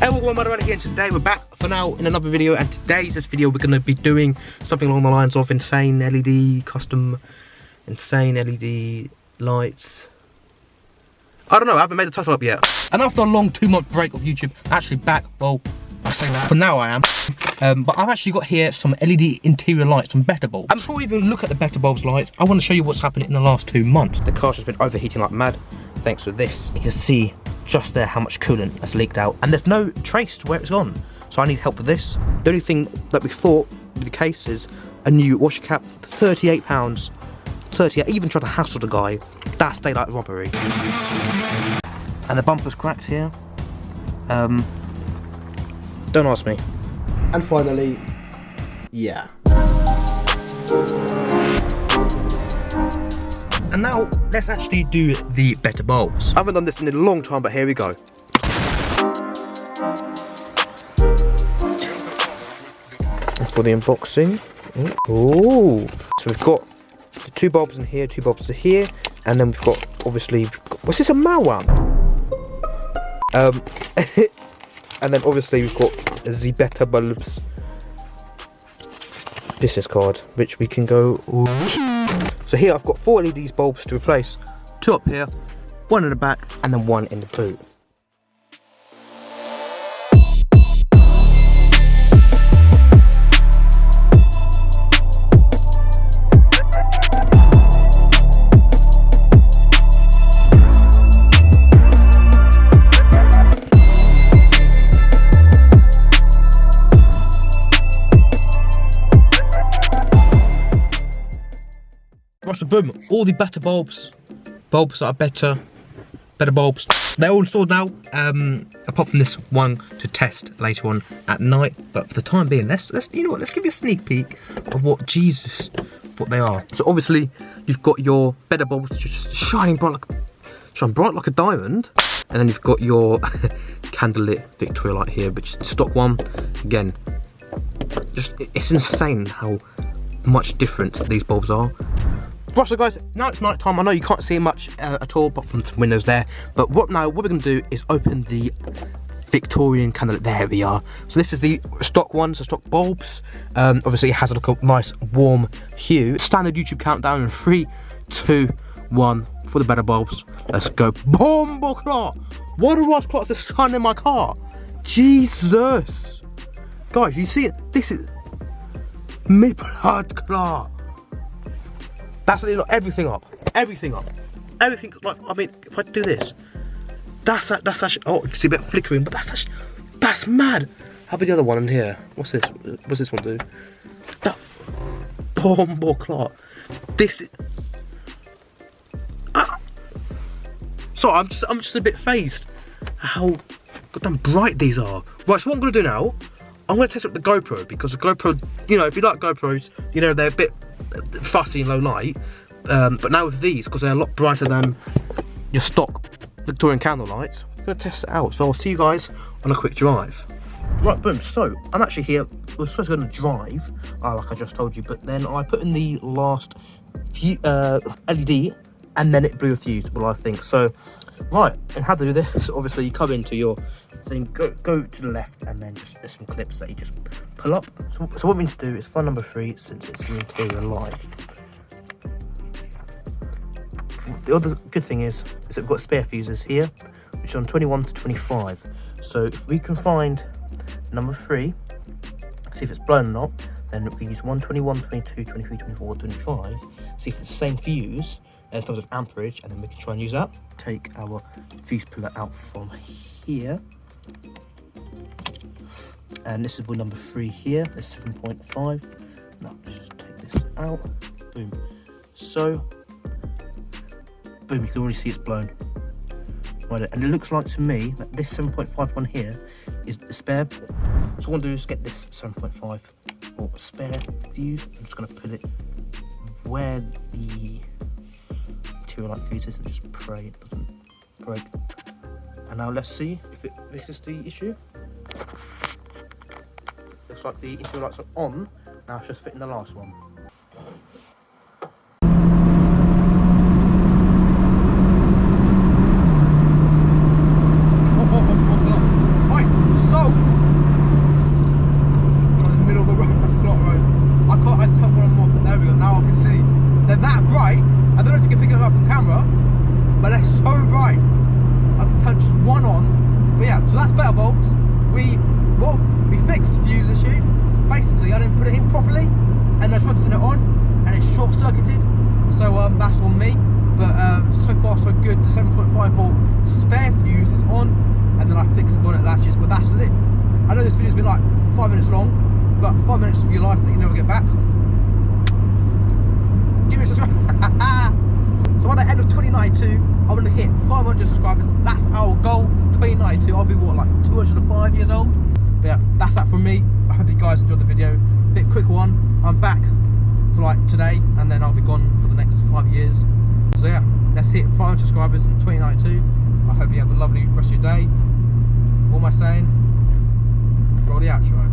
Hey, welcome my again. Today we're back for now in another video, and today's video we're going to be doing something along the lines of insane LED custom, insane LED lights. I don't know, I haven't made the title up yet. And after a long 2-month break of YouTube, actually back, well, I say that, for now I am. But I've actually got here some LED interior lights from Betterbulbs. And before we even look at the Betterbulbs lights, I want to show you what's happened in the last 2 months. The car's just been overheating like mad, thanks to this. You can see just there how much coolant has leaked out, and there's no trace to where it's gone. So I need help with this. The only thing that we thought with the case is a new washer cap, £38. 38, I even tried to hassle the guy. That's daylight robbery. And the bumper's cracked here. Don't ask me. And finally, yeah. And now, let's actually do the Betterbulbs. I haven't done this in a long time, but here we go. For the unboxing. Ooh. So we've got the 2 bulbs in here, 2 bulbs to here, and then we've got, obviously, what's this, a Malwan? And then obviously we've got the Betterbulbs business card, which we can go. Ooh. So here I've got 4 LED bulbs to replace, 2 up here, 1 in the back, and then 1 in the boot. Right, so boom, all the Betterbulbs, bulbs that are Betterbulbs, they're all installed now, apart from this one to test later on at night. But for the time being, let's you know what, let's give you a sneak peek of what they are. So obviously you've got your Betterbulbs just shining bright like a diamond, and then you've got your candlelit Victoria light here, which is the stock one. Again, just it's insane how much different these bulbs are. Right, so guys, now it's night time. I know you can't see much at all, but from some windows there. But what we're going to do is open the Victorian candle. There we are. So this is the stock one, so stock bulbs. Obviously, it has a nice warm hue. Standard YouTube countdown in 3, 2, 1 for the Betterbulbs. Let's go. Boom, clot. What a Ross clot's the sun in my car. Jesus, guys, you see it? This is me blood clot. That's everything up. Everything, like, I mean, if I do this, that's actually, oh, you can see a bit flickering, but that's mad. How about the other one in here? What's this? What's this one do? That bomb clot. This is, sorry, I'm just a bit phased how goddamn bright these are. Right, so what I'm gonna do now, I'm gonna test it with the GoPro, because the GoPro, you know, if you like GoPros, you know, they're a bit fussy and low light, but now with these, because they're a lot brighter than your stock Victorian candle lights, I'm going to test it out. So I'll see you guys on a quick drive. Right, boom, so I'm actually here. We're supposed to go on a drive, like I just told you, but then I put in the last LED, and then it blew a fuse, well, I think. So, right, and how to do this, obviously you come into your thing, go to the left, and then just there's some clips that you just pull up. So what we need to do is find number 3, since it's the interior light. The other good thing is that we've got spare fuses here, which are on 21 to 25. So if we can find number 3, see if it's blown or not, then we can use 1, 21, 22, 23, 24, 25, see if it's the same fuse in terms of amperage, and then we can try and use that. Take our fuse puller out from here. And this is with number 3 here, this 7.5. Now let's just take this out. Boom. So, boom, you can already see it's blown. Right, and it looks like to me that this 7.5 one here is the spare. So what I'm gonna do is get this 7.5 or spare fuse. I'm just gonna put it where the material light fuse is and just pray it doesn't break. And now let's see if it fixes the issue. Looks like the interior lights are on. Now it's just fitting the last one. Right, so Betterbulbs, we fixed the fuse issue. Basically, I didn't put it in properly, and I tried to turn it on, and it short-circuited. So that's on me. But so far so good. The 7.5 volt spare fuse is on, and then I fixed the bonnet latches. But that's it. I know this video's been like 5 minutes long, but 5 minutes of your life that you never get back. Give me a subscribe. So by the end of 2092, I want to hit 500 subscribers. That's our goal. 2092, I'll be what, like 205 years old. But yeah, that's that from me. I hope you guys enjoyed the video. Bit quick one. I'm back for like today, and then I'll be gone for the next 5 years. So yeah, let's hit 500 subscribers in 2092. I hope you have a lovely rest of your day. What am I saying? Roll the outro.